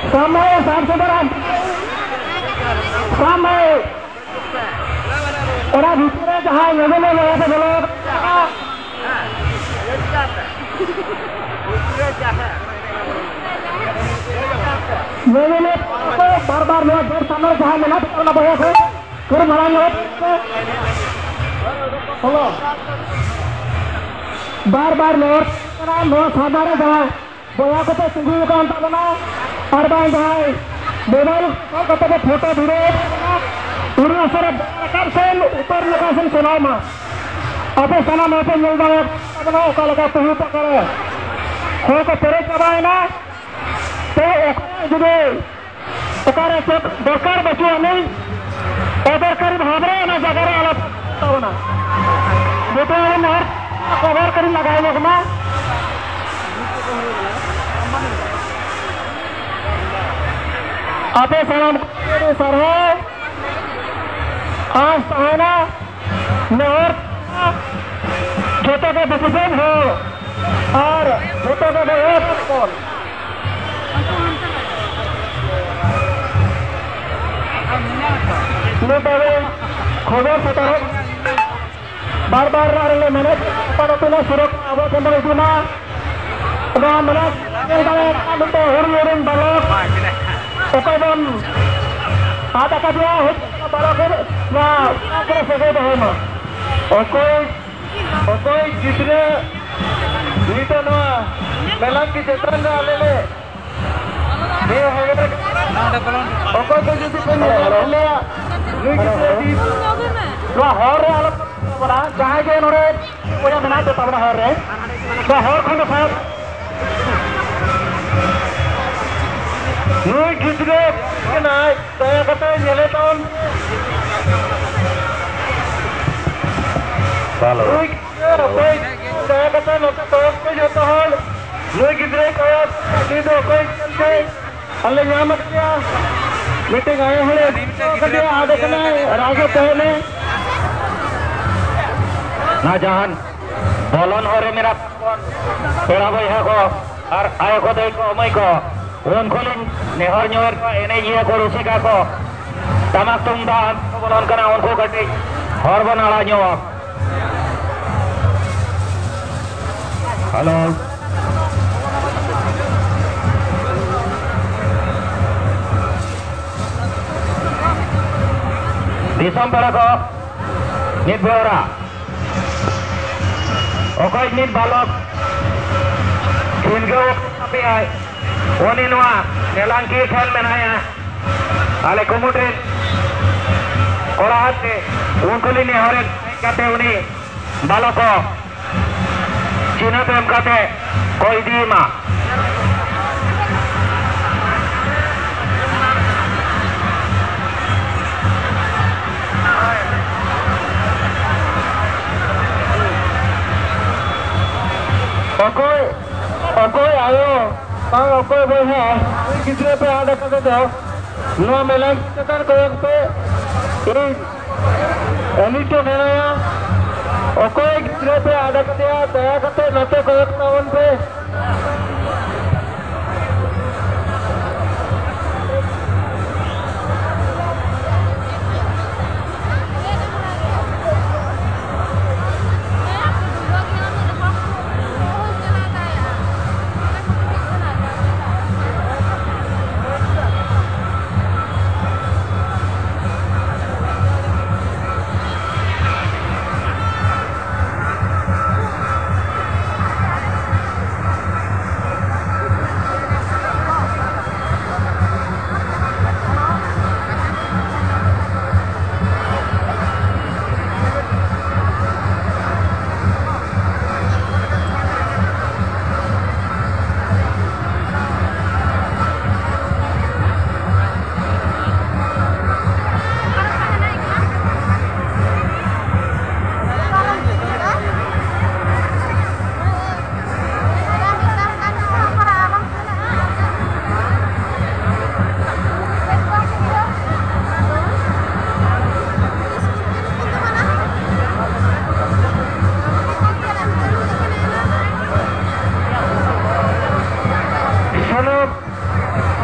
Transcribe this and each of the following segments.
समय 700 ग्राम समय और भीतर जहाँ लगे वहाँ से बोलो बार बार देर सामने जहाँ मिला तो बया को फिर बनाएंगे हेलो बार बार लोग साधारण जहाँ बया को तो सिंगल का अंतर बना और बार जहाँ मोबाइल कते के फोटो वीडियो पूरा सर कर से ऊपर लोकेशन सुनाओ मां अबे सना में से मिल जाए बनाओ का लगा तो ऊपर करे हो को तेरे चबाए ना तो जुदे ओकारे से दरकार बचो नहीं ओदर कर भाबरे ना जगरे अलग तो ना बेटा ने कवर कर लगाए लोग ना अबे सलाम सर है आज ताना नहर छोटे के डिसीजन हो और छोटे के बहुत कौन खबर पता बार बार मैंने पढ़ना शुरू अब संभवना मैंने बालक ओकदम आधा का दिया बालक सगे कोई जितने मेलान की चित्रण आले जहाँ जे नोड़े मेना देता हर रे हर खंड साहब नुई गिद्रे दया करते नेले तौन नुई दया करते नोटे तौन पे जोता हल नुई गिद्रे कया दीदो कोई चलते अल्ले यहाँ मत किया मीटिंग आए हले कदिया आदे कने राजा पहले ना जहान बोलन हो रे मेरा पेड़ा बया को और आए को दे को मई को उन खोलिन नेहर न्योर को एने ये को रुसिका को तमाक तुमदान को बोलन कना उनको कटी हर बनाड़ा न्यो हेलो दिसम पेड़ा को नित बेवरा ओकोई नित बालक किनको अभी आए ओनी नवा नेलांकी खेल में नाया आले कुमुटे कोराहते उनको ली नेहरे कहते उन्हीं बालक को चीना पे हम कहते कोई दीमा कोई आयो कोई वो है कितने पे आधा करते दो नो मेला चतर को एक पे एनी तो मेरा कोई कितने पे आधा करते दया करते नते को एक उन पे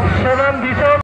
7 Bishop